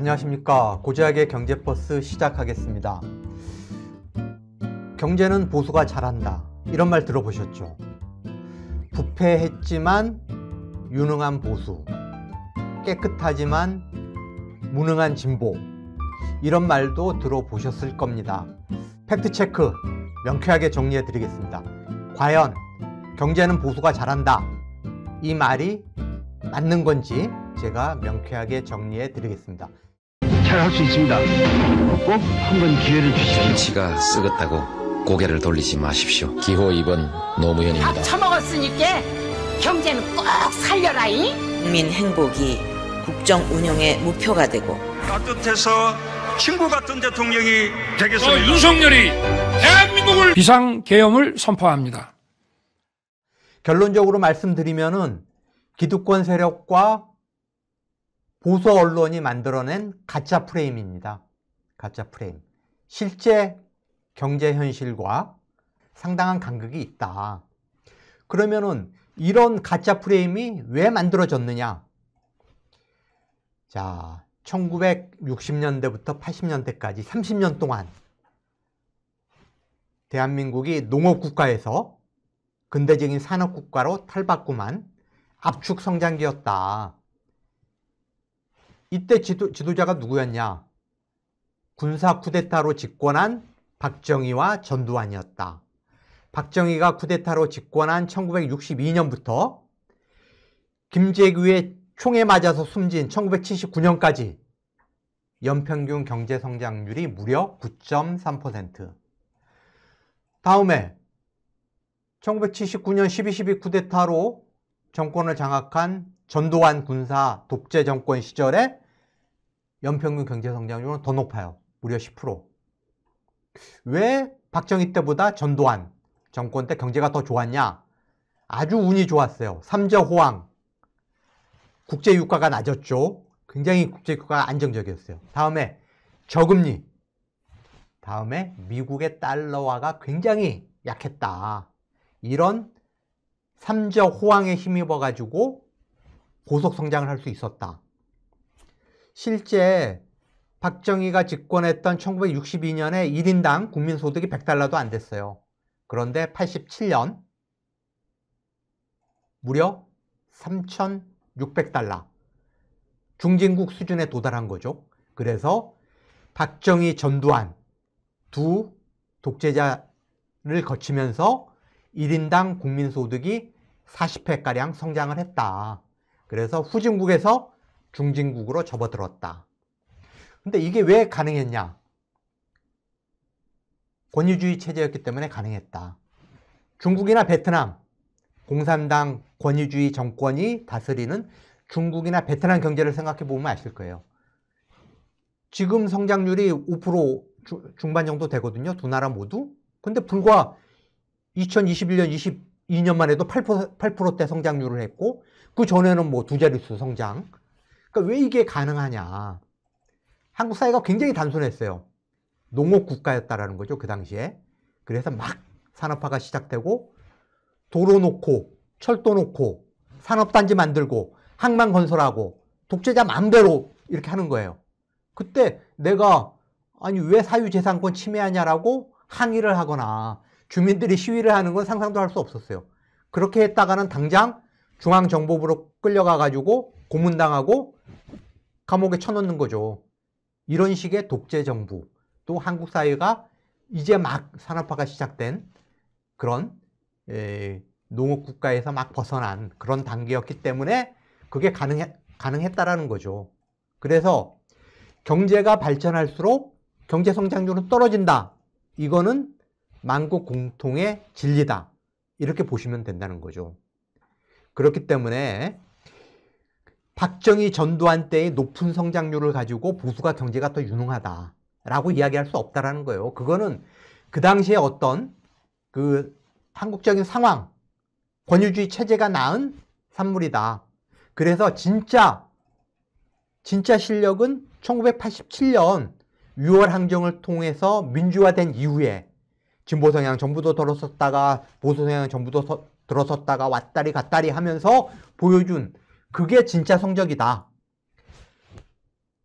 안녕하십니까. 고지학의 경제버스 시작하겠습니다. 경제는 보수가 잘한다, 이런 말 들어보셨죠? 부패했지만 유능한 보수, 깨끗하지만 무능한 진보, 이런 말도 들어보셨을 겁니다. 팩트체크 명쾌하게 정리해 드리겠습니다. 과연 경제는 보수가 잘한다, 이 말이 맞는 건지 제가 명쾌하게 정리해 드리겠습니다. 잘할 수 있습니다. 꼭 한번 기회를 주십시오. 정치가 썩었다고 고개를 돌리지 마십시오. 기호 2번 노무현입니다. 밥 처먹었으니까 경제는 꼭 살려라잉. 국민 행복이 국정 운영의 목표가 되고 따뜻해서 친구 같은 대통령이 되겠습니다. 윤석열이 대한민국을 비상계엄을 선포합니다. 결론적으로 말씀드리면은 기득권 세력과 보수 언론이 만들어낸 가짜 프레임입니다. 가짜 프레임. 실제 경제 현실과 상당한 간극이 있다. 그러면은 이런 가짜 프레임이 왜 만들어졌느냐? 자, 1960년대부터 80년대까지 30년 동안 대한민국이 농업국가에서 근대적인 산업국가로 탈바꿈한 압축 성장기였다. 이때 지도자가 누구였냐? 군사 쿠데타로 집권한 박정희와 전두환이었다. 박정희가 쿠데타로 집권한 1962년부터 김재규의 총에 맞아서 숨진 1979년까지 연평균 경제 성장률이 무려 9.3%. 다음에 1979년 12.12 쿠데타로 정권을 장악한 전두환 군사 독재 정권 시절에 연평균 경제 성장률은 더 높아요. 무려 10%. 왜 박정희 때보다 전두환 정권 때 경제가 더 좋았냐? 아주 운이 좋았어요. 삼저호황. 국제 유가가 낮았죠. 굉장히 국제 유가가 안정적이었어요. 다음에 저금리. 다음에 미국의 달러화가 굉장히 약했다. 이런 삼저호황에 힘입어 가지고 고속 성장을 할 수 있었다. 실제 박정희가 집권했던 1962년에 1인당 국민소득이 100달러도 안 됐어요. 그런데 87년 무려 3,600달러. 중진국 수준에 도달한 거죠. 그래서 박정희, 전두환 두 독재자를 거치면서 1인당 국민소득이 40회가량 성장을 했다. 그래서 후진국에서 중진국으로 접어들었다. 근데 이게 왜 가능했냐? 권위주의 체제였기 때문에 가능했다. 중국이나 베트남, 공산당 권위주의 정권이 다스리는 중국이나 베트남 경제를 생각해 보면 아실 거예요. 지금 성장률이 5% 중반 정도 되거든요. 두 나라 모두. 근데 불과 2021년, 22년만 해도 8%대 성장률을 했고, 그 전에는 뭐 두 자릿수 성장. 그러니까 왜 이게 가능하냐? 한국 사회가 굉장히 단순했어요. 농업 국가였다라는 거죠, 그 당시에. 그래서 막 산업화가 시작되고, 도로 놓고, 철도 놓고, 산업단지 만들고, 항만 건설하고, 독재자 마음대로 이렇게 하는 거예요. 그때 내가 아니 왜 사유재산권 침해하냐라고 항의를 하거나 주민들이 시위를 하는 건 상상도 할 수 없었어요. 그렇게 했다가는 당장 중앙정보부로 끌려가가지고 고문당하고 감옥에 쳐넣는 거죠. 이런 식의 독재정부, 또 한국 사회가 이제 막 산업화가 시작된 그런 농업국가에서 막 벗어난 그런 단계였기 때문에 그게 가능했다라는 거죠. 그래서 경제가 발전할수록 경제 성장률은 떨어진다. 이거는 만국 공통의 진리다. 이렇게 보시면 된다는 거죠. 그렇기 때문에 박정희, 전두환 때의 높은 성장률을 가지고 보수가 경제가 더 유능하다라고 이야기할 수 없다라는 거예요. 그거는 그 당시에 어떤 그 한국적인 상황, 권위주의 체제가 낳은 산물이다. 그래서 진짜 실력은 1987년 6월 항쟁을 통해서 민주화된 이후에 진보 성향 정부도 들어섰다가 보수 성향 정부도 들어섰다가 왔다리 갔다리 하면서 보여준 그게 진짜 성적이다.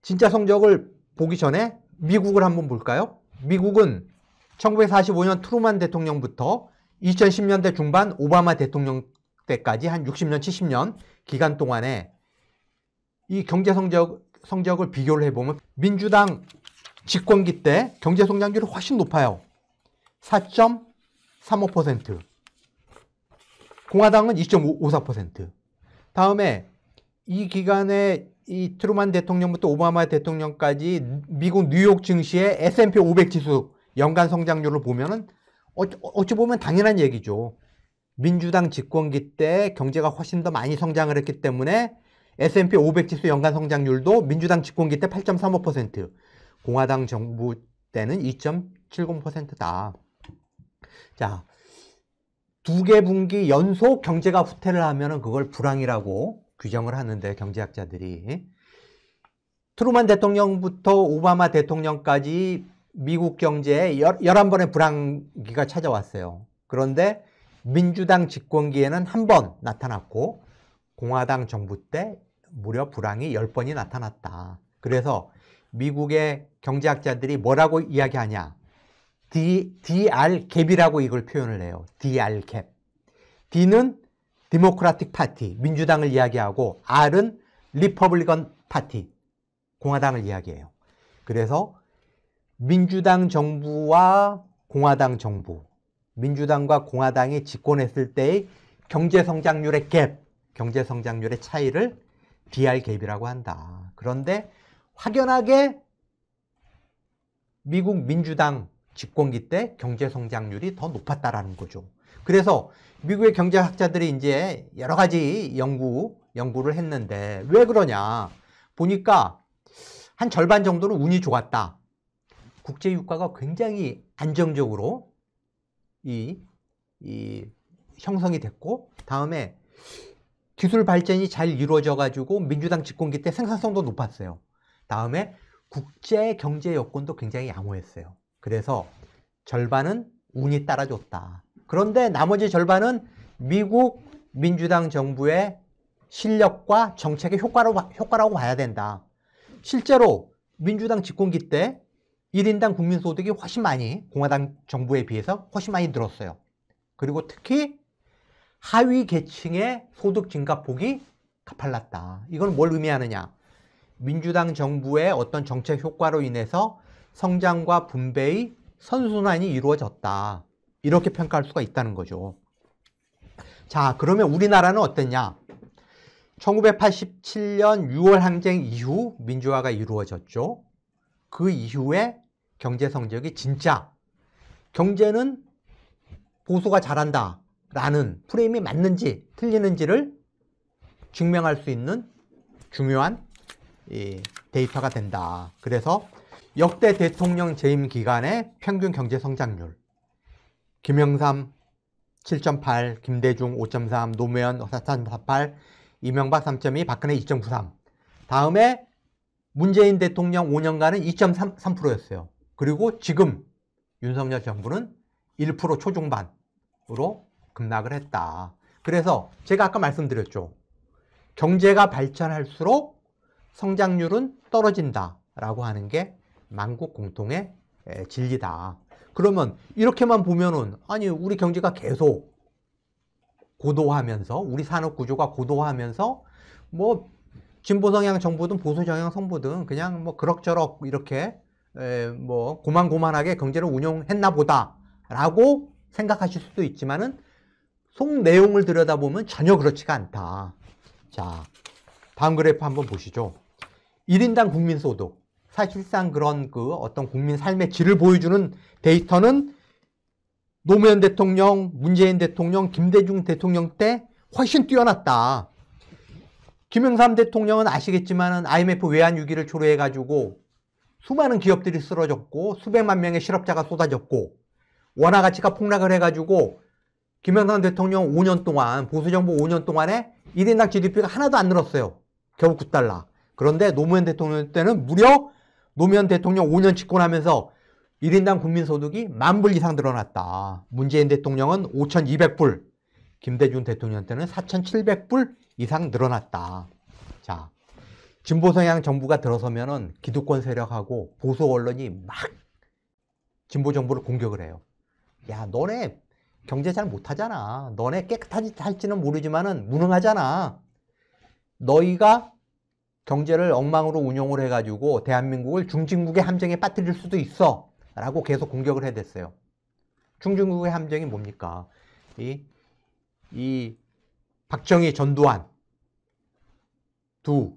진짜 성적을 보기 전에 미국을 한번 볼까요? 미국은 1945년 트루만 대통령부터 2010년대 중반 오바마 대통령 때까지 한 60년, 70년 기간 동안에 이 경제 성적을 비교를 해보면 민주당 집권기 때 경제 성장률이 훨씬 높아요. 4.35%. 공화당은 2.54%. 다음에 이 기간에 이 트루만 대통령부터 오바마 대통령까지 미국 뉴욕 증시의 S&P 500 지수 연간 성장률을 보면은 어찌 보면 당연한 얘기죠. 민주당 집권기 때 경제가 훨씬 더 많이 성장을 했기 때문에 S&P 500 지수 연간 성장률도 민주당 집권기 때 8.35%, 공화당 정부 때는 2.70%다. 자, 두 개 분기 연속 경제가 후퇴를 하면은 그걸 불황이라고 규정을 하는데, 경제학자들이. 트루만 대통령부터 오바마 대통령까지 미국 경제에 11번의 불황기가 찾아왔어요. 그런데 민주당 집권기에는 한 번 나타났고 공화당 정부 때 무려 불황이 10번이 나타났다. 그래서 미국의 경제학자들이 뭐라고 이야기하냐? DR 갭이라고 이걸 표현을 해요. DR 갭. D는 디모크라틱 파티, 민주당을 이야기하고, R은 리퍼블리건 파티, 공화당을 이야기해요. 그래서 민주당 정부와 공화당 정부, 민주당과 공화당이 집권했을 때의 경제 성장률의 갭, 경제 성장률의 차이를 DR 갭이라고 한다. 그런데 확연하게 미국 민주당 집권기 때 경제 성장률이 더 높았다라는 거죠. 그래서 미국의 경제학자들이 이제 여러 가지 연구를 했는데, 왜 그러냐 보니까 한 절반 정도는 운이 좋았다. 국제 유가가 굉장히 안정적으로 형성이 됐고, 다음에 기술 발전이 잘 이루어져 가지고 민주당 집권기 때 생산성도 높았어요. 다음에 국제 경제 여건도 굉장히 양호했어요. 그래서 절반은 운이 따라줬다. 그런데 나머지 절반은 미국 민주당 정부의 실력과 정책의 효과라고 봐야 된다. 실제로 민주당 집권기 때 1인당 국민소득이 훨씬 많이, 공화당 정부에 비해서 훨씬 많이 늘었어요. 그리고 특히 하위 계층의 소득 증가폭이 가팔랐다. 이건 뭘 의미하느냐? 민주당 정부의 어떤 정책 효과로 인해서 성장과 분배의 선순환이 이루어졌다. 이렇게 평가할 수가 있다는 거죠. 자, 그러면 우리나라는 어땠냐? 1987년 6월 항쟁 이후 민주화가 이루어졌죠. 그 이후에 경제 성적이 진짜 경제는 보수가 잘한다 라는 프레임이 맞는지 틀리는지를 증명할 수 있는 중요한 데이터가 된다. 그래서 역대 대통령 재임 기간의 평균 경제 성장률, 김영삼 7.8, 김대중 5.3, 노무현 4.48, 이명박 3.2, 박근혜 2.93. 다음에 문재인 대통령 5년간은 2.3%였어요. 그리고 지금 윤석열 정부는 1% 초중반으로 급락을 했다. 그래서 제가 아까 말씀드렸죠. 경제가 발전할수록 성장률은 떨어진다라고 하는 게 만국 공통의 진리다. 그러면 이렇게만 보면은, 아니 우리 경제가 계속 고도화하면서, 우리 산업 구조가 고도화하면서 뭐 진보 성향 정부든 보수 성향 정부든 그냥 뭐 그럭저럭 이렇게 뭐 고만고만하게 경제를 운용했나 보다라고 생각하실 수도 있지만은 속 내용을 들여다보면 전혀 그렇지가 않다. 자, 다음 그래프 한번 보시죠. 1인당 국민소득. 사실상 그런 어떤 국민 삶의 질을 보여주는 데이터는 노무현 대통령, 문재인 대통령, 김대중 대통령 때 훨씬 뛰어났다. 김영삼 대통령은 아시겠지만은 IMF 외환 위기를 초래해가지고 수많은 기업들이 쓰러졌고 수백만 명의 실업자가 쏟아졌고 원화 가치가 폭락을 해가지고 김영삼 대통령 5년 동안, 보수정부 5년 동안에 1인당 GDP가 하나도 안 늘었어요. 겨우 9달러. 그런데 노무현 대통령 때는 무려 노무현 대통령 5년 집권하면서 1인당 국민소득이 10,000불 이상 늘어났다. 문재인 대통령은 5,200불, 김대중 대통령 때는 4,700불 이상 늘어났다. 자, 진보 성향 정부가 들어서면은 기득권 세력하고 보수 언론이 막 진보 정부를 공격을 해요. 야, 너네 경제 잘 못하잖아. 너네 깨끗하지 할지는 모르지만은 무능하잖아. 너희가 경제를 엉망으로 운용을 해가지고 대한민국을 중진국의 함정에 빠뜨릴 수도 있어 라고 계속 공격을 해댔어요. 중진국의 함정이 뭡니까? 이 박정희, 전두환 두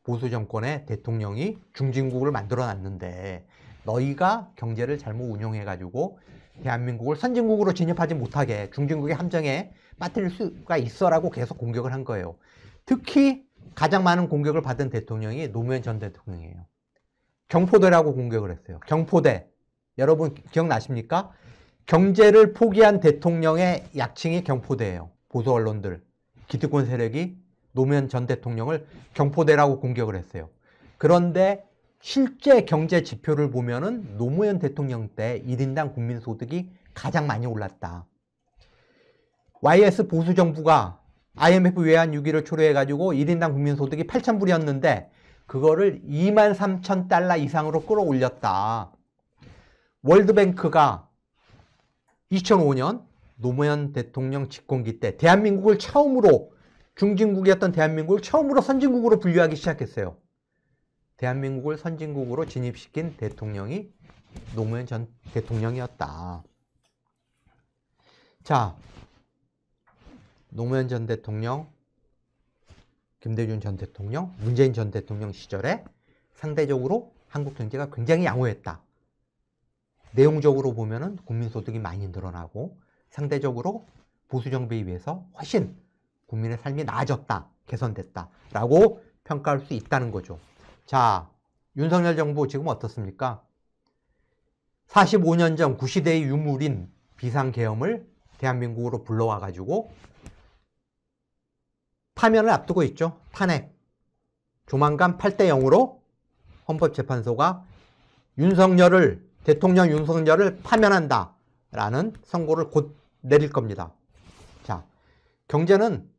보수 정권의 대통령이 중진국을 만들어 놨는데 너희가 경제를 잘못 운용해가지고 대한민국을 선진국으로 진입하지 못하게 중진국의 함정에 빠뜨릴 수가 있어라고 계속 공격을 한 거예요. 특히 가장 많은 공격을 받은 대통령이 노무현 전 대통령이에요. 경포대라고 공격을 했어요. 경포대. 여러분 기억나십니까? 경제를 포기한 대통령의 약칭이 경포대예요. 보수 언론들, 기득권 세력이 노무현 전 대통령을 경포대라고 공격을 했어요. 그런데 실제 경제 지표를 보면은 노무현 대통령 때 1인당 국민소득이 가장 많이 올랐다. YS 보수 정부가 IMF 외환 위기를 초래해가지고 1인당 국민소득이 8,000불이었는데 그거를 23,000달러 이상으로 끌어올렸다. 월드뱅크가 2005년 노무현 대통령 집권기 때 대한민국을 처음으로 중진국이었던 대한민국을 처음으로 선진국으로 분류하기 시작했어요. 대한민국을 선진국으로 진입시킨 대통령이 노무현 전 대통령이었다. 자, 노무현 전 대통령, 김대중 전 대통령, 문재인 전 대통령 시절에 상대적으로 한국 경제가 굉장히 양호했다. 내용적으로 보면은 국민소득이 많이 늘어나고 상대적으로 보수 정부에 비해서 훨씬 국민의 삶이 나아졌다, 개선됐다 라고 평가할 수 있다는 거죠. 자, 윤석열 정부 지금 어떻습니까? 45년 전 구시대의 유물인 비상계엄을 대한민국으로 불러와가지고 파면을 앞두고 있죠. 탄핵. 조만간 8대0으로 헌법재판소가 대통령 윤석열을 파면한다 라는 선고를 곧 내릴 겁니다. 자, 경제는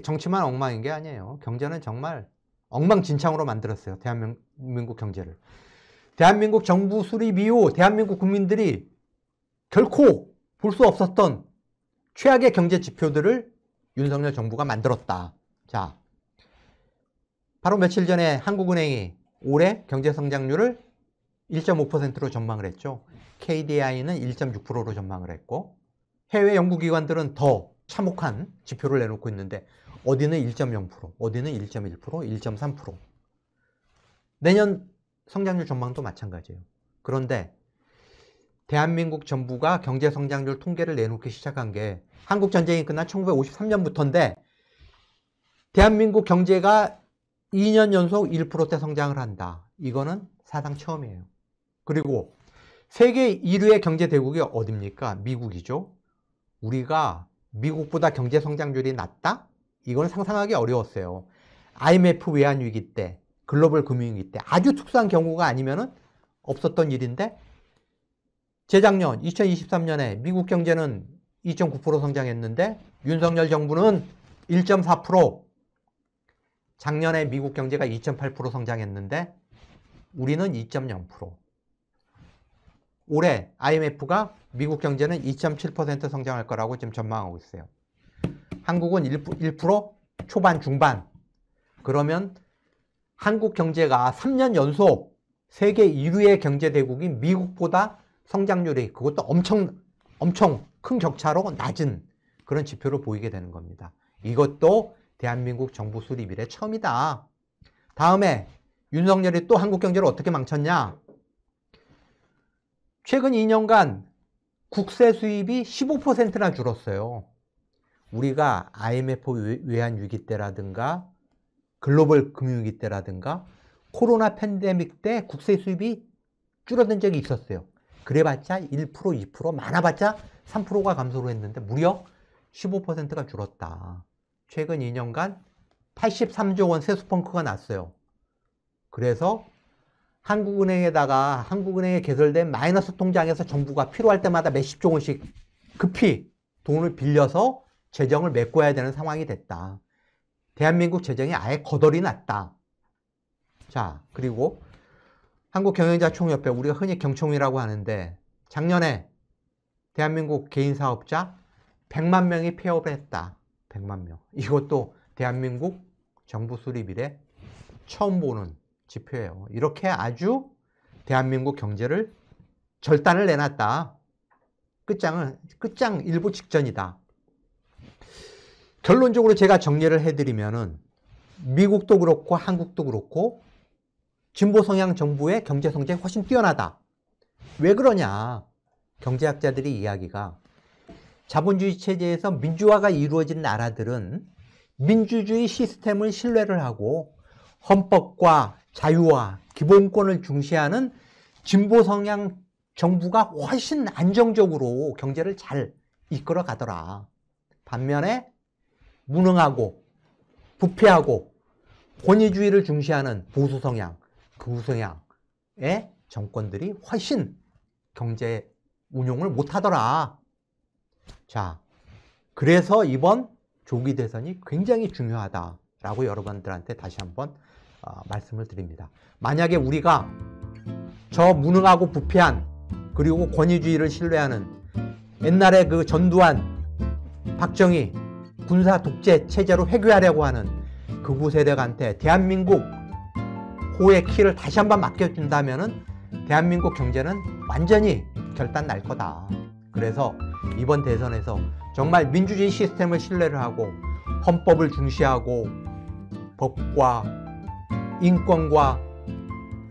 정치만 엉망인 게 아니에요. 경제는 정말 엉망진창으로 만들었어요. 대한민국 경제를. 대한민국 정부 수립 이후 대한민국 국민들이 결코 볼 수 없었던 최악의 경제 지표들을 윤석열 정부가 만들었다. 자, 바로 며칠 전에 한국은행이 올해 경제성장률을 1.5%로 전망을 했죠. KDI는 1.6%로 전망을 했고 해외 연구기관들은 더 참혹한 지표를 내놓고 있는데 어디는 1.0%, 어디는 1.1%, 1.3%. 내년 성장률 전망도 마찬가지예요. 그런데 대한민국 정부가 경제성장률 통계를 내놓기 시작한 게 한국전쟁이 끝난 1953년부터인데 대한민국 경제가 2년 연속 1%대 성장을 한다. 이거는 사상 처음이에요. 그리고 세계 1위의 경제 대국이 어딥니까? 미국이죠. 우리가 미국보다 경제 성장률이 낮다? 이건 상상하기 어려웠어요. IMF 외환 위기 때, 글로벌 금융위기 때 아주 특수한 경우가 아니면은 없었던 일인데 재작년 2023년에 미국 경제는 2.9% 성장했는데 윤석열 정부는 1.4%, 작년에 미국 경제가 2.8% 성장했는데 우리는 2.0%. 올해 IMF가 미국 경제는 2.7% 성장할 거라고 지금 전망하고 있어요. 한국은 1% 초반 중반. 그러면 한국 경제가 3년 연속 세계 1위의 경제 대국인 미국보다 성장률이 그것도 엄청 큰 격차로 낮은 그런 지표를 보이게 되는 겁니다. 이것도 대한민국 정부 수립 이래 처음이다. 다음에 윤석열이 또 한국 경제를 어떻게 망쳤냐? 최근 2년간 국세 수입이 15%나 줄었어요. 우리가 IMF 외환 위기 때라든가 글로벌 금융위기 때라든가 코로나 팬데믹 때 국세 수입이 줄어든 적이 있었어요. 그래봤자 1%, 2%, 많아봤자 3%가 감소를 했는데 무려 15%가 줄었다. 최근 2년간 83조 원 세수펑크가 났어요. 그래서 한국은행에 개설된 마이너스 통장에서 정부가 필요할 때마다 몇십조 원씩 급히 돈을 빌려서 재정을 메꿔야 되는 상황이 됐다. 대한민국 재정이 아예 거덜이 났다. 자, 그리고 한국경영자총협회, 우리가 흔히 경총이라고 하는데 작년에 대한민국 개인사업자 100만 명이 폐업을 했다. 100만 명. 이것도 대한민국 정부 수립 이래 처음 보는 지표예요. 이렇게 아주 대한민국 경제를 절단을 내놨다. 끝장 일부 직전이다. 결론적으로 제가 정리를 해드리면은 미국도 그렇고 한국도 그렇고 진보 성향 정부의 경제 성장이 훨씬 뛰어나다. 왜 그러냐? 경제학자들이 이야기가 자본주의 체제에서 민주화가 이루어진 나라들은 민주주의 시스템을 신뢰를 하고 헌법과 자유와 기본권을 중시하는 진보 성향 정부가 훨씬 안정적으로 경제를 잘 이끌어 가더라. 반면에 무능하고 부패하고 권위주의를 중시하는 보수 성향, 극우 성향의 정권들이 훨씬 경제 운용을 못하더라. 자, 그래서 이번 조기 대선이 굉장히 중요하다라고 여러분들한테 다시 한번 말씀을 드립니다. 만약에 우리가 저 무능하고 부패한 그리고 권위주의를 신뢰하는 옛날에 그 전두환, 박정희 군사 독재 체제로 회귀하려고 하는 극우 세력한테 대한민국 호의 키를 다시 한번 맡겨준다면은 대한민국 경제는 완전히 결단 날 거다. 그래서 이번 대선에서 정말 민주주의 시스템을 신뢰를 하고 헌법을 중시하고 법과 인권과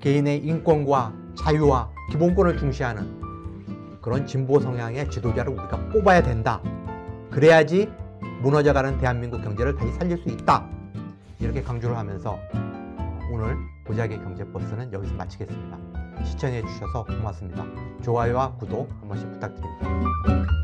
개인의 인권과 자유와 기본권을 중시하는 그런 진보 성향의 지도자를 우리가 뽑아야 된다. 그래야지 무너져가는 대한민국 경제를 다시 살릴 수 있다. 이렇게 강조를 하면서 오늘 보자기의 경제버스는 여기서 마치겠습니다. 시청해 주셔서 고맙습니다. 좋아요와 구독 한 번씩 부탁드립니다.